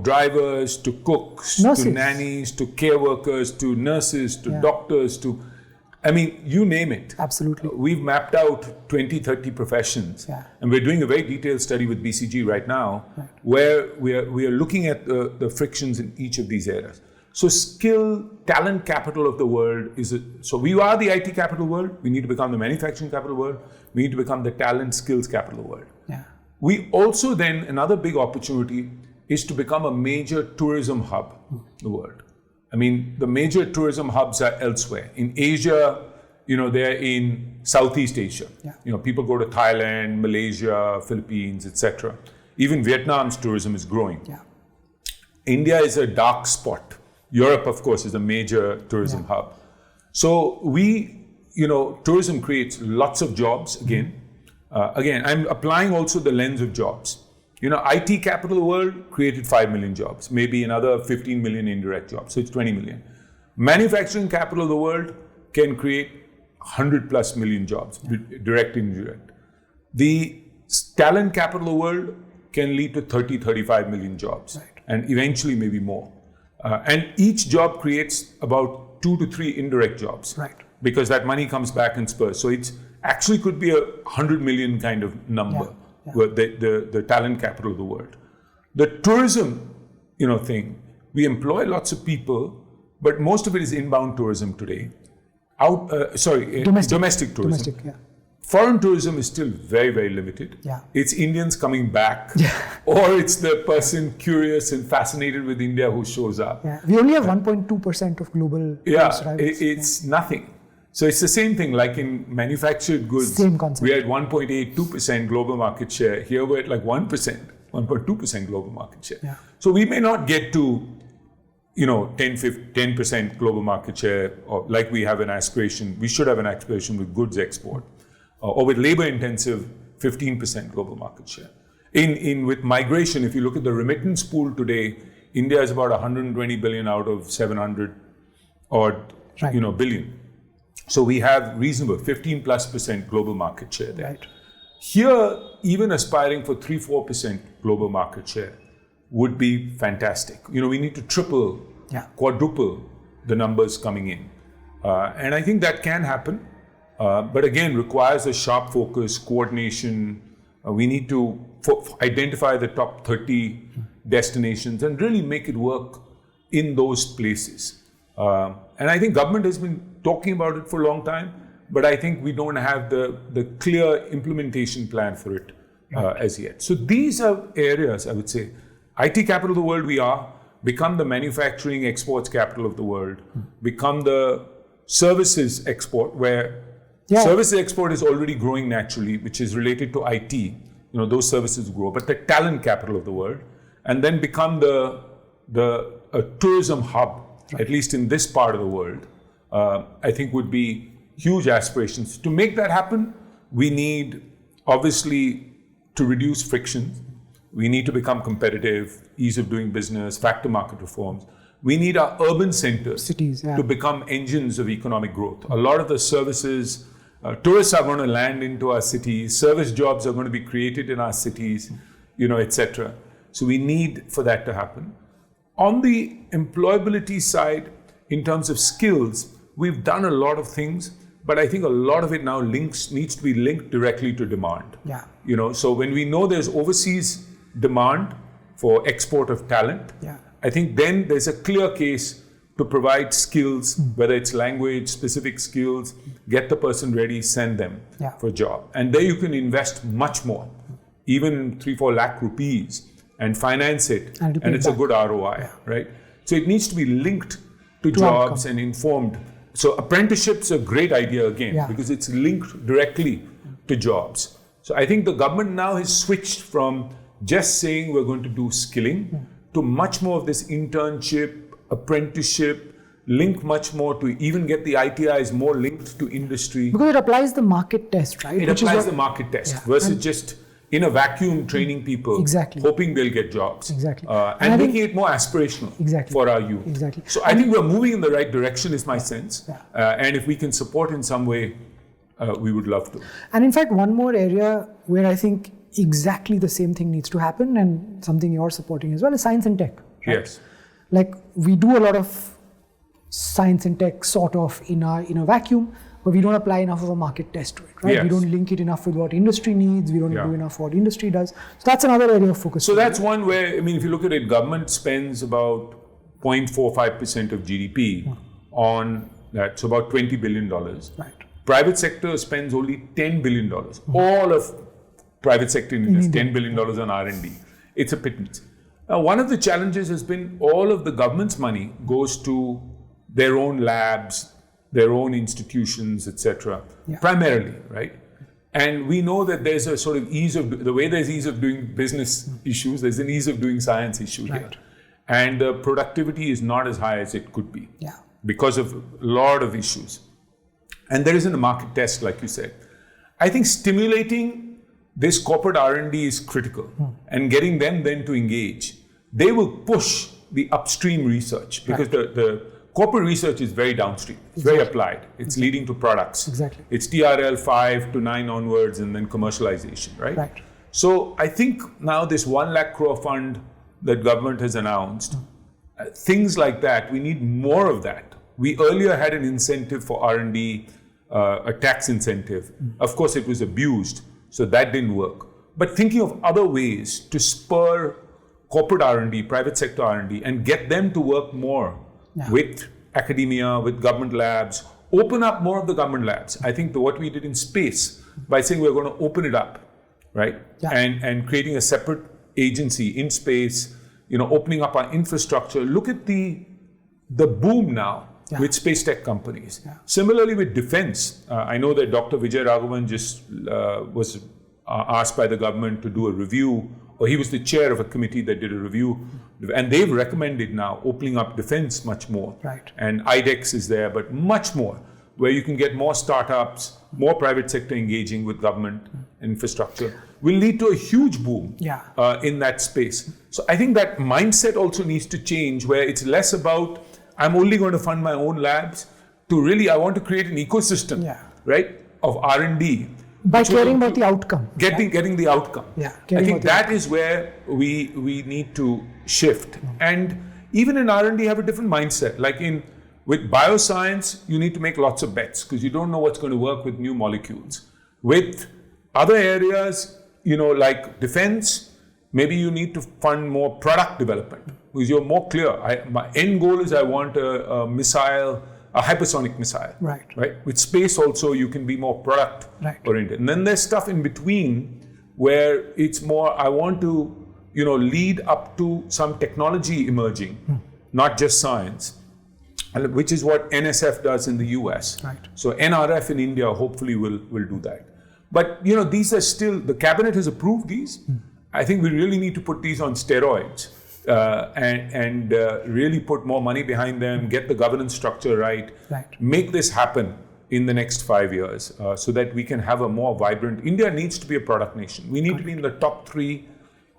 drivers to cooks, nurses, to nannies, to care workers, to nurses, to doctors, to, you name it. Absolutely. We've mapped out 20, 30 professions. Yeah. And we're doing a very detailed study with BCG right now, where we are looking at the frictions in each of these areas. So skill, talent capital of the world so we are the IT capital of the world. We need to become the manufacturing capital of the world. We need to become the talent skills capital of the world. Yeah. We also then, another big opportunity is to become a major tourism hub in the world. I mean, the major tourism hubs are elsewhere. In Asia, they're in Southeast Asia. Yeah. People go to Thailand, Malaysia, Philippines, etc. Even Vietnam's tourism is growing. Yeah. India is a dark spot. Europe, of course, is a major tourism hub. So tourism creates lots of jobs again. Again, I'm applying also the lens of jobs. IT capital of the world created 5 million jobs, maybe another 15 million indirect jobs, so it's 20 million. Manufacturing capital of the world can create 100 plus million jobs, direct and indirect. The talent capital of the world can lead to 30, 35 million jobs, and eventually maybe more. And each job creates about 2 to 3 indirect jobs, because that money comes back in spurs. So it's actually could be 100 million kind of number, the talent capital of the world. The tourism, thing, we employ lots of people, but most of it is inbound tourism today. Domestic tourism. Foreign tourism is still very, very limited. It's Indians coming back, or it's the person curious and fascinated with India who shows up. We only have 1.2% of global tourist arrivals. It's nothing. So it's the same thing like in manufactured goods. Same concept. We had 1.82% global market share. Here we're at like 1%, 1.2% global market share. So we may not get to 10% global market share, or like we have an aspiration, we should have an aspiration with goods export, or with labor intensive 15% global market share. With migration, if you look at the remittance pool today, India is about 120 billion out of 700 odd billion. So we have reasonable 15+% global market share there. Here, even aspiring for 3-4% global market share would be fantastic. We need to triple, quadruple the numbers coming in. And I think that can happen, but again, requires a sharp focus, coordination. We need to identify the top 30 destinations and really make it work in those places. And I think government has been talking about it for a long time, but I think we don't have the clear implementation plan for it as yet. So these are areas, I would say, IT capital of the world become the manufacturing exports capital of the world, become the services export, where services export is already growing naturally, which is related to IT. Those services grow, but the talent capital of the world, and then become a tourism hub, at least in this part of the world, I think would be huge aspirations. To make that happen, we need, obviously, to reduce friction. We need to become competitive, ease of doing business, factor market reforms. We need our urban centers to become engines of economic growth. A lot of the services, tourists are going to land into our cities, service jobs are going to be created in our cities, etc. So we need for that to happen. On the employability side, in terms of skills, we've done a lot of things, but I think a lot of it now needs to be linked directly to demand. So when we know there's overseas demand for export of talent, I think then there's a clear case to provide skills, whether it's language, specific skills, get the person ready, send them for a job. And there you can invest much more, even 3-4 lakh rupees, and finance it, and it's a good ROI, right? So it needs to be linked to jobs and informed. So apprenticeship's a great idea again, because it's linked directly to jobs. So I think the government now has switched from just saying we're going to do skilling to much more of this internship, apprenticeship, link much more to even get the ITIs more linked to industry. Because it applies the market test, right? It applies the market test versus just in a vacuum training people, hoping they'll get jobs. And making it more aspirational for our youth. So I think we're moving in the right direction is my sense. And if we can support in some way, we would love to. And in fact, one more area where I think exactly the same thing needs to happen, and something you're supporting as well, is science and tech. Right? Like we do a lot of science and tech sort of in a vacuum, but we don't apply enough of a market test to it, right? We don't link it enough with what industry needs. We don't do enough what industry does. So that's another area of focus. So that's one where, I mean, if you look at it, government spends about 0.45% of GDP on that, so about $20 billion. Right. Private sector spends only $10 billion. All of private sector in India is $10 billion on R&D. It's a pittance. Now, one of the challenges has been all of the government's money goes to their own labs, their own institutions, etc. Primarily, right? And we know that there's a sort of the way there's ease of doing business issues, there's an ease of doing science issue here. And the productivity is not as high as it could be because of a lot of issues. And there isn't a market test, like you said. I think stimulating this corporate R&D is critical and getting them then to engage. They will push the upstream research because the corporate research is very downstream. It's very applied. It's leading to products. It's TRL 5 to 9 onwards and then commercialization, right? So I think now this 1 lakh crore fund that government has announced, things like that, we need more of that. We earlier had an incentive for R&D, a tax incentive. Of course, it was abused, so that didn't work. But thinking of other ways to spur corporate R&D, private sector R&D, and get them to work more with academia, with government labs, open up more of the government labs. I think what we did in space by saying we're going to open it up, right? And creating a separate agency in space, opening up our infrastructure. Look at the boom now with space tech companies. Similarly with defense, I know that Dr. Vijay Raghavan just was asked by the government to do a review, or he was the chair of a committee that did a review, and they've recommended now opening up defense much more. And IDEX is there, but much more, where you can get more startups, more private sector engaging with government infrastructure, will lead to a huge boom in that space. So I think that mindset also needs to change, where it's less about, I'm only going to fund my own labs, to really, I want to create an ecosystem, right, of R&D. By caring about the outcome. Getting the outcome. I think that is where we need to shift. And even in R&D, have a different mindset. Like with bioscience, you need to make lots of bets because you don't know what's going to work with new molecules. With other areas, like defense, maybe you need to fund more product development because you're more clear. My end goal is I want a missile, a hypersonic missile. Right. With space also, you can be more product oriented. And then there's stuff in between where it's more, I want to, lead up to some technology emerging, not just science, which is what NSF does in the US. So NRF in India hopefully will do that. But, these are still, the cabinet has approved these. I think we really need to put these on steroids. And really put more money behind them, get the governance structure right, make this happen in the next 5 years so that we can have a more vibrant, India needs to be a product nation. We need to be in the top 3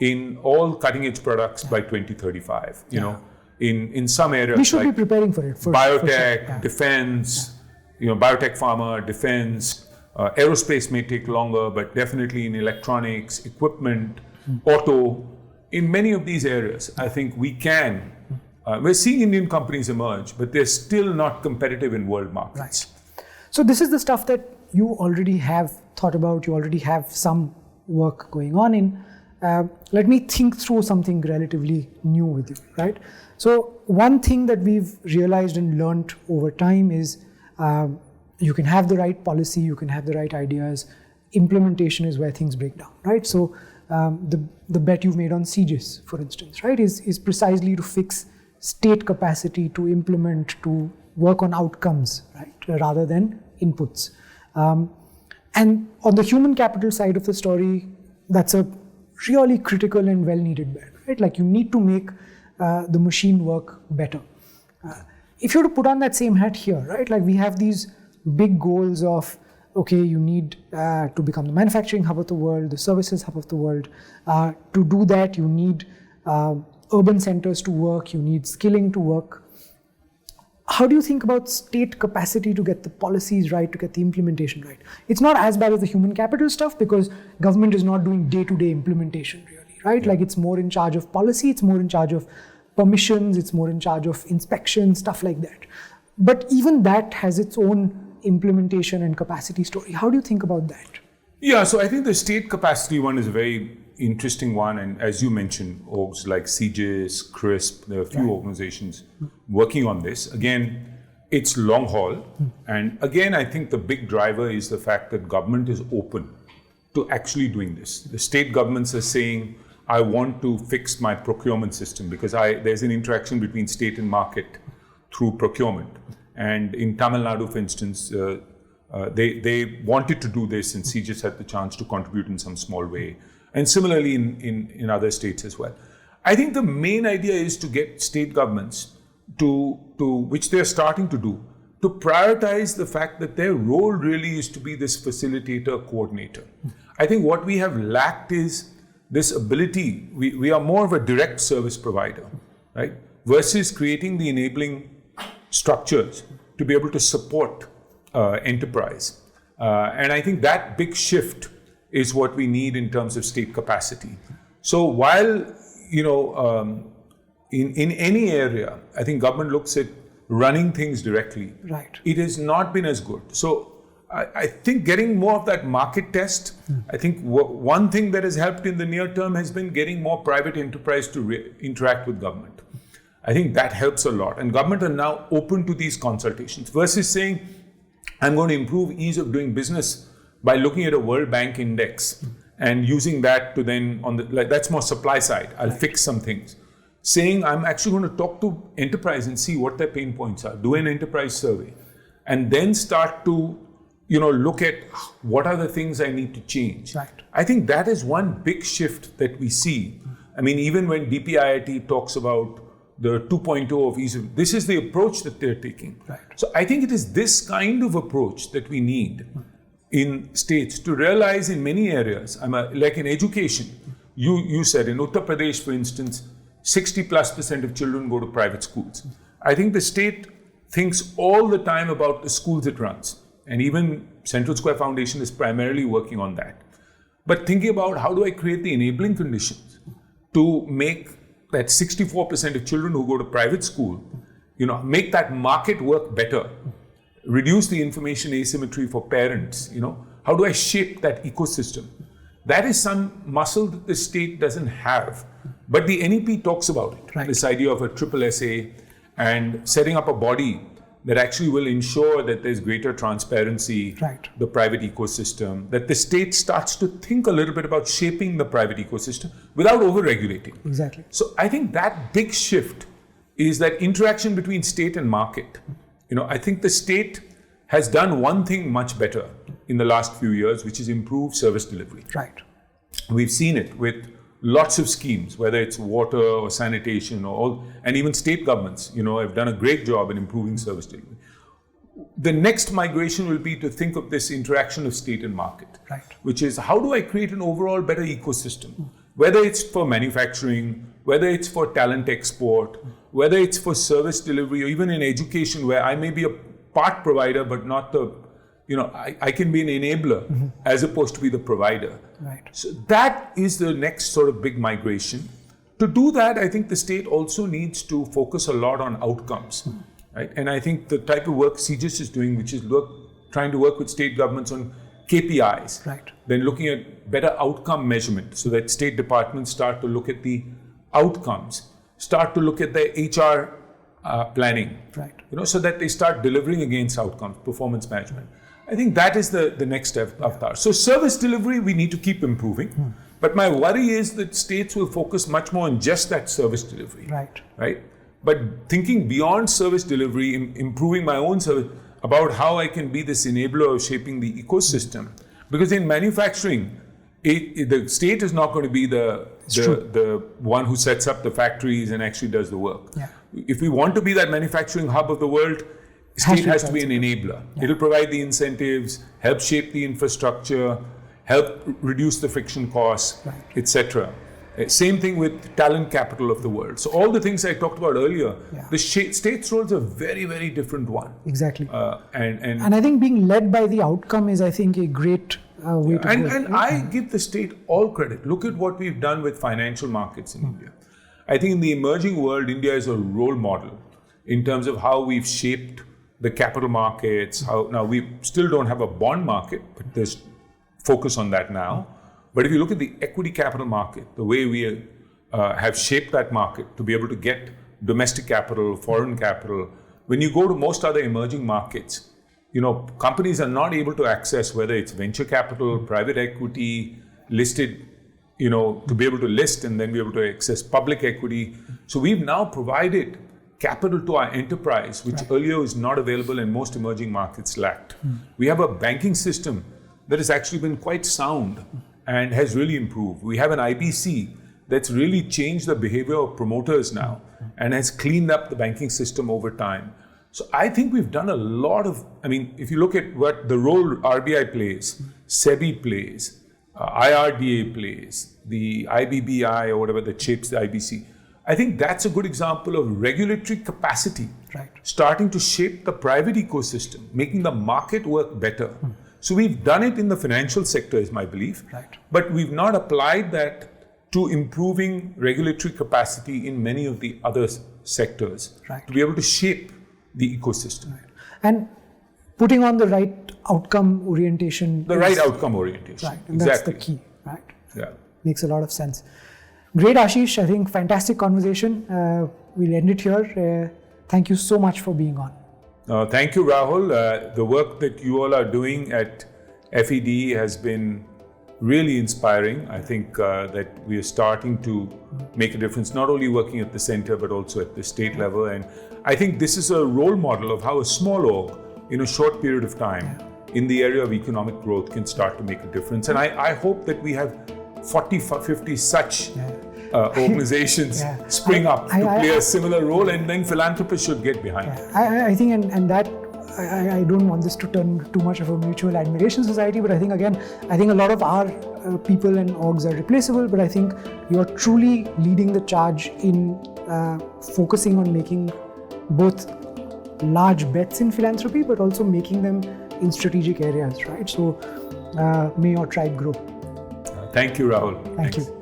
in all cutting edge products by 2035, in some areas. We should be preparing for it. Biotech, sure. Defense, biotech, pharma, defense, aerospace may take longer, but definitely in electronics, equipment, auto, in many of these areas, I think we can. We're seeing Indian companies emerge, but they're still not competitive in world markets. So this is the stuff that you already have thought about, you already have some work going on in. Let me think through something relatively new with you, right? So one thing that we've realized and learned over time is you can have the right policy, you can have the right ideas, implementation is where things break down, right? So the bet you've made on CGIS, for instance, right, is precisely to fix state capacity to implement, to work on outcomes, right, rather than inputs. And on the human capital side of the story, that's a really critical and well-needed bet, right? Like you need to make the machine work better. If you were to put on that same hat here, right, like we have these big goals of, okay, you need to become the manufacturing hub of the world, the services hub of the world. To do that, you need urban centers to work, you need skilling to work. How do you think about state capacity to get the policies right, to get the implementation right? It's not as bad as the human capital stuff because government is not doing day-to-day implementation really, right? Like it's more in charge of policy, it's more in charge of permissions, it's more in charge of inspection, stuff like that. But even that has its own implementation and capacity story. How do you think about that? Yeah, so I think the state capacity one is a very interesting one. And as you mentioned, orgs like CGIS, CRISP, there are a few organizations working on this. Again, it's long haul. And again, I think the big driver is the fact that government is open to actually doing this. The state governments are saying, I want to fix my procurement system because there's an interaction between state and market through procurement. And in Tamil Nadu, for instance, they wanted to do this, and CGS had the chance to contribute in some small way. And similarly in other states as well. I think the main idea is to get state governments to which they're starting to do, to prioritize the fact that their role really is to be this facilitator, coordinator. I think what we have lacked is this ability. We are more of a direct service provider, right? Versus creating the enabling structures to be able to support enterprise. And I think that big shift is what we need in terms of state capacity. So while, in any area, I think government looks at running things directly. Right. It has not been as good. So I think getting more of that market test, I think one thing that has helped in the near term has been getting more private enterprise to interact with government. I think that helps a lot. And government are now open to these consultations versus saying, I'm going to improve ease of doing business by looking at a World Bank index and using that to then, that's more supply side. I'll fix some things. Saying, I'm actually going to talk to enterprise and see what their pain points are. Do an enterprise survey. And then start to look at what are the things I need to change. Right. I think that is one big shift that we see. I mean, even when DPIIT talks about the 2.0 of ease of, this is the approach that they're taking. Right. So I think it is this kind of approach that we need in states to realize in many areas. Like in education, you said in Uttar Pradesh, for instance, 60+% of children go to private schools. I think the state thinks all the time about the schools it runs. And even Central Square Foundation is primarily working on that. But thinking about how do I create the enabling conditions to make that 64% of children who go to private school, make that market work better, reduce the information asymmetry for parents, how do I shape that ecosystem? That is some muscle that the state doesn't have. But the NEP talks about it, right. This idea of a triple SA and setting up a body that actually will ensure that there's greater transparency, right. The private ecosystem, that the state starts to think a little bit about shaping the private ecosystem without over-regulating. Exactly. So I think that big shift is that interaction between state and market. I think the state has done one thing much better in the last few years, which is improve service delivery. Right. We've seen it with lots of schemes, whether it's water or sanitation or all, and even state governments, have done a great job in improving service delivery. The next migration will be to think of this interaction of state and market, right. Which is how do I create an overall better ecosystem, whether it's for manufacturing, whether it's for talent export, whether it's for service delivery, or even in education where I may be a part provider, but not the, I can be an enabler as opposed to be the provider. Right. So that is the next sort of big migration. To do that, I think the state also needs to focus a lot on outcomes, right? And I think the type of work CGS is doing, which is trying to work with state governments on KPIs, right. Then looking at better outcome measurement so that state departments start to look at the outcomes, start to look at their HR planning, right. So that they start delivering against outcomes, performance management. I think that is the next step of ours. So service delivery, we need to keep improving. But my worry is that states will focus much more on just that service delivery. Right? But thinking beyond service delivery, improving my own service, about how I can be this enabler of shaping the ecosystem. Because in manufacturing, the state is not going to be the one who sets up the factories and actually does the work. Yeah. If we want to be that manufacturing hub of the world, state has to be an enabler. Yeah. It'll provide the incentives, help shape the infrastructure, help reduce the friction costs, right. Etc. Same thing with talent capital of the world. So all the things I talked about earlier, yeah. The state's role is a very, very different one. Exactly. And I think being led by the outcome is, I think, a great way to go. And I give the state all credit. Look at what we've done with financial markets in India. I think in the emerging world, India is a role model in terms of how we've shaped the capital markets. Now we still don't have a bond market, but there's focus on that now. But if you look at the equity capital market, the way we have shaped that market to be able to get domestic capital, foreign capital, when you go to most other emerging markets, companies are not able to access, whether it's venture capital, private equity, listed, to be able to list and then be able to access public equity. So we've now provided capital to our enterprise, which earlier was not available and most emerging markets lacked. We have a banking system that has actually been quite sound and has really improved. We have an IBC that's really changed the behavior of promoters now and has cleaned up the banking system over time. So I think we've done a lot of, if you look at what the role RBI plays, SEBI plays, IRDA plays, the IBBI or whatever that shapes the IBC, I think that's a good example of regulatory capacity starting to shape the private ecosystem, making the market work better. So we've done it in the financial sector, is my belief, but we've not applied that to improving regulatory capacity in many of the other sectors to be able to shape the ecosystem. And putting on the right outcome orientation. Right outcome orientation. Right, and that's the key, right? Yeah. Makes a lot of sense. Great, Ashish. I think fantastic conversation. We'll end it here. Thank you so much for being on. Thank you, Rahul. The work that you all are doing at FED has been really inspiring. I think that we are starting to make a difference, not only working at the center, but also at the state level. And I think this is a role model of how a small org, in a short period of time, in the area of economic growth can start to make a difference. And I hope that we have 40, 50 such organizations spring up to play a similar role, and then philanthropists should get behind it. I think, and that, I don't want this to turn too much of a mutual admiration society, but I think a lot of our people and orgs are replaceable, but I think you're truly leading the charge in focusing on making both large bets in philanthropy, but also making them in strategic areas, right? So may your tribe grow. Thank you, Rahul. Thank you.